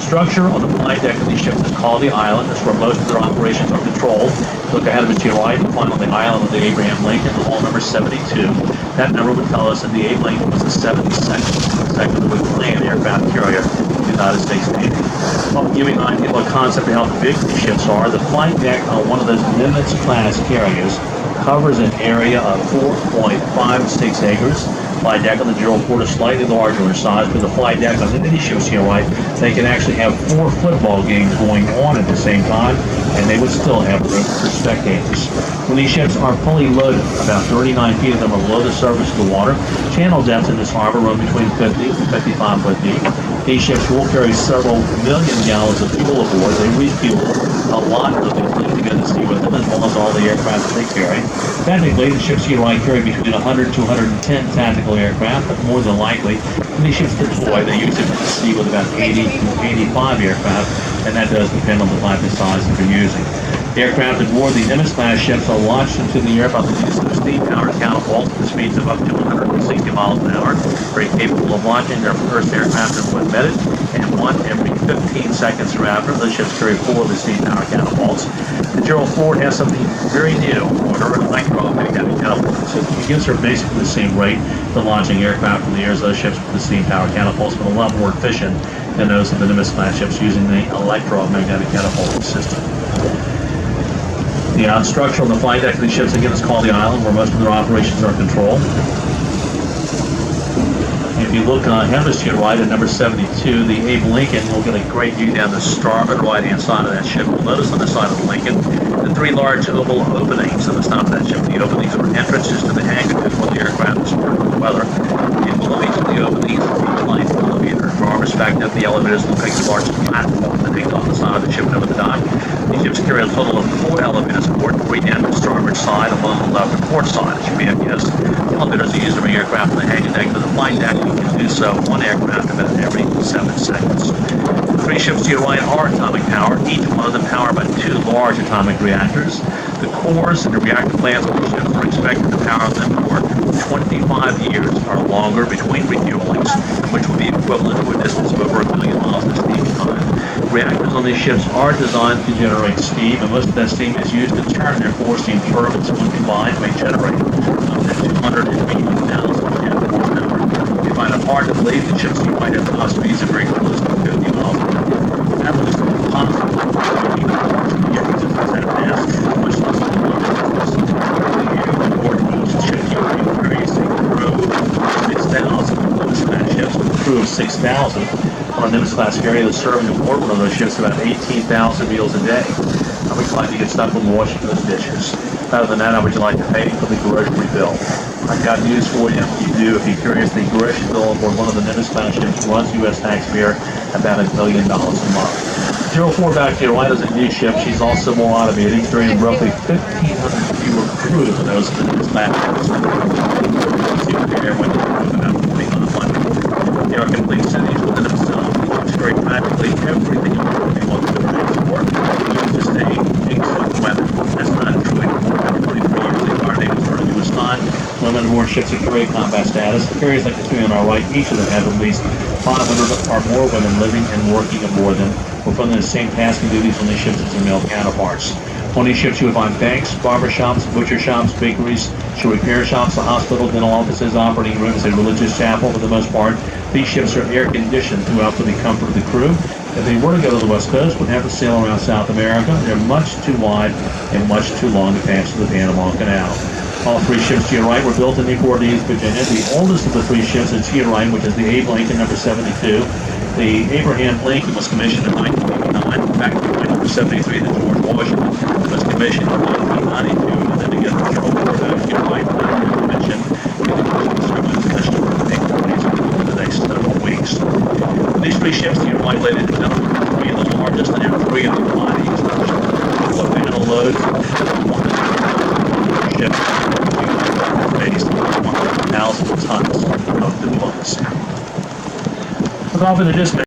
structure on the flight deck of these ships is called the island. That's where most of their operations are controlled. Look ahead of it to your right and find on the island of the Abraham Lincoln, hall number 72. That number would tell us that the Abe Lincoln was the 72nd secondly planned aircraft carrier in the United States Navy. Well, give you an idea of a concept of how big these ships are. The flight deck on one of those Nimitz-class carriers covers an area of 4.56 acres. Flight deck on the Gerald Ford is slightly larger in size, but the flight deck on any ships here, right, they can actually have 4 football games going on at the same time, and they would still have room for spectators. When these ships are fully loaded, about 39 feet of them are below the surface of the water. Channel depths in this harbor run between 50 and 55 foot deep. These ships will carry several million gallons of fuel aboard. They refuel a lot of the fleet to go to sea with them, as well as all the aircraft that they carry. Technically, the ships here right carry between 100 to 110 tactical aircraft, but more than likely, when these ships deploy, they usually put to sea with about 80 to 85 aircraft, and that does depend on the type and size that they're using. The aircraft aboard the Nimitz-class ships are launched into the air by the use of steam-powered catapults at speeds of up to 160 miles an hour, very capable of launching their first aircraft when vetted, and one every 15 seconds thereafter. Those ships carry 4 of the steam-powered catapults. The Gerald Ford has something very new, an electromagnetic catapult system. It gives her basically the same rate for launching aircraft from the air as those ships with the steam-powered catapults, but a lot more efficient than those of the Nimitz-class ships using the electromagnetic catapult system. The structure on the flight deck of these ships, again, is called the island, where most of their operations are controlled. If you look ahead of us to your right at number 72, the Abe Lincoln, we'll get a great view down the starboard right-hand side of that ship. You'll notice on the side of the Lincoln the 3 large oval openings on the top of that ship. The openings are entrances to the hangar when the aircraft is stored in the weather. And below each of the openings is a flight elevator. From our perspective, the elevators look like a large platform that hangs off the side of the ship over the dock. These ships carry a total of 4 elevators aboard, 3 down the starboard side, and 1 on the left and port side. As you may have guessed, elevators are used to bring aircraft from the hangar deck to the flight deck. You can do so 1 aircraft about every 7 seconds. The 3 ships to your right are atomic powered, each one of them powered by 2 large atomic reactors. The cores and the reactor plants of the ships are expected to power them for 25 years or longer between refuelings, which would be equivalent to a distance of over 1 million miles in steam time. Reactors on these ships are designed to generate steam, and most of that steam is used to turn their 4 steam turbines, when combined may generate up to 280,000 horsepower. You find it hard to believe that ships might have top speeds of very close to 50 miles per hour. That was possible. Much less than each ship carries a crew of 6,000 Nimitz-class ships with a crew of 6,000. On a Nimitz-class carrier that's serving aboard one of those ships about 18,000 meals a day. How would you like to get stuck with washing those dishes? Other than that, how would you like to pay for the grocery bill? I've got news for you. If you're curious, the grocery bill aboard one of the Nimitz-class ships runs U.S. taxpayer about $1 million a month. Gerald Ford back to your right is a new ship. She's also more automated, carrying roughly 1,500 fewer crew than those of the Nimitz-class ships. They are complete cities within themselves. It's very practically everything you want to do for. Just a big weather. That's not true anymore. 43 years ago, our navy started to assign women aboard ships of carry combat status. The carriers like the 3 on our right, each of them have at least 500 or more women living and working aboard them, performing the same tasks and duties on these ships as their male counterparts. On these ships, you would find banks, barber shops, butcher shops, bakeries, shoe repair shops, a hospital, dental offices, operating rooms, a religious chapel for the most part. These ships are air-conditioned throughout for the comfort of the crew. If they were to go to the West Coast, would have to sail around South America. They're much too wide and much too long to pass through the Panama Canal. All 3 ships to your right were built in Newport News, Virginia. The oldest of the 3 ships is to your right, which is the Abe Lincoln, number 72. The Abraham Lincoln was commissioned in 1989. Back to number 73, the George Washington was commissioned in 1992. And then again, the Gerald Ford back to your right, the mentioned, in the next several weeks. These 3 ships to your right, ladies and gentlemen, are 3 of the largest and have 3 of the bodies. What panel loads, one ships, based on 1,000 tons of deployment. Look off in the distance.